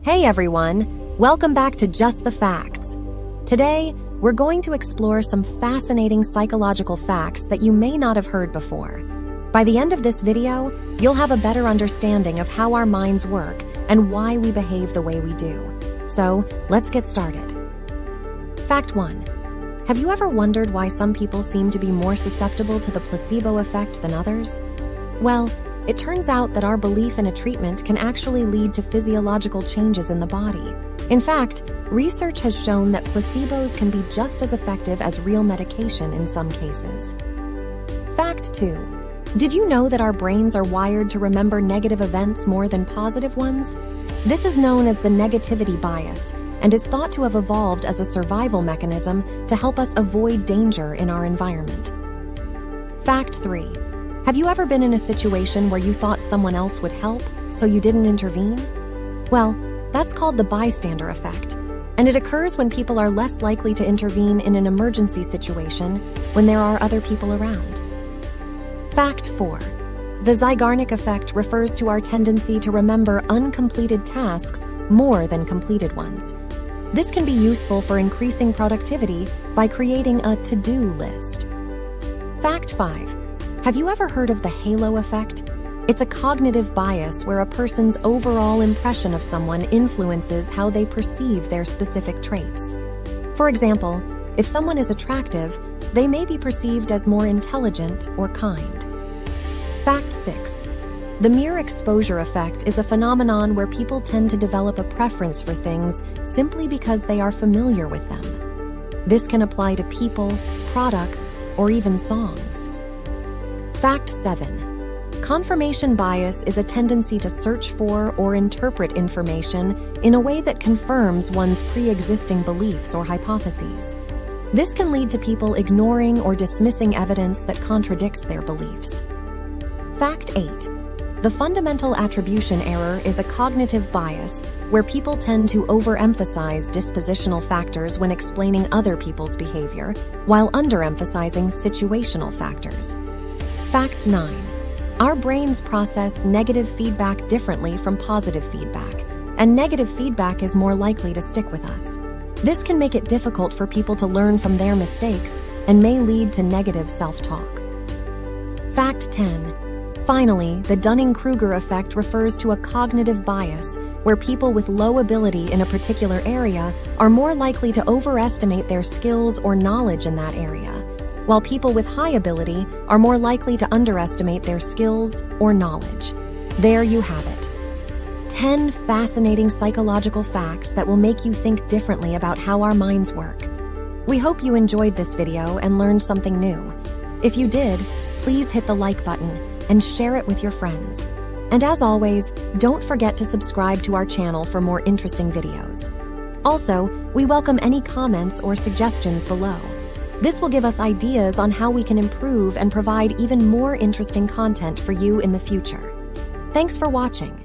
Hey everyone, welcome back to Just the Facts. Today, we're going to explore some fascinating psychological facts that you may not have heard before. By the end of this video, you'll have a better understanding of how our minds work and why we behave the way we do. So, let's get started. Fact 1. Have you ever wondered why some people seem to be more susceptible to the placebo effect than others? Well, it turns out that our belief in a treatment can actually lead to physiological changes in the body. In fact, research has shown that placebos can be just as effective as real medication in some cases. Fact 2. Did you know that our brains are wired to remember negative events more than positive ones? This is known as the negativity bias and is thought to have evolved as a survival mechanism to help us avoid danger in our environment. Fact 3. Have you ever been in a situation where you thought someone else would help, so you didn't intervene? Well, that's called the bystander effect, and it occurs when people are less likely to intervene in an emergency situation when there are other people around. Fact 4. The Zeigarnik effect refers to our tendency to remember uncompleted tasks more than completed ones. This can be useful for increasing productivity by creating a to-do list. Fact 5. Have you ever heard of the halo effect? It's a cognitive bias where a person's overall impression of someone influences how they perceive their specific traits. For example, if someone is attractive, they may be perceived as more intelligent or kind. Fact 6. The mere exposure effect is a phenomenon where people tend to develop a preference for things simply because they are familiar with them. This can apply to people, products, or even songs. Fact 7. Confirmation bias is a tendency to search for or interpret information in a way that confirms one's pre-existing beliefs or hypotheses. This can lead to people ignoring or dismissing evidence that contradicts their beliefs. Fact 8. The fundamental attribution error is a cognitive bias where people tend to overemphasize dispositional factors when explaining other people's behavior, while underemphasizing situational factors. Fact 9. Our brains process negative feedback differently from positive feedback, and negative feedback is more likely to stick with us. This can make it difficult for people to learn from their mistakes and may lead to negative self-talk. Fact 10. Finally, the Dunning-Kruger effect refers to a cognitive bias where people with low ability in a particular area are more likely to overestimate their skills or knowledge in that area, while people with high ability are more likely to underestimate their skills or knowledge. There you have it. 10 fascinating psychological facts that will make you think differently about how our minds work. We hope you enjoyed this video and learned something new. If you did, please hit the like button and share it with your friends. And as always, don't forget to subscribe to our channel for more interesting videos. Also, we welcome any comments or suggestions below. This will give us ideas on how we can improve and provide even more interesting content for you in the future. Thanks for watching.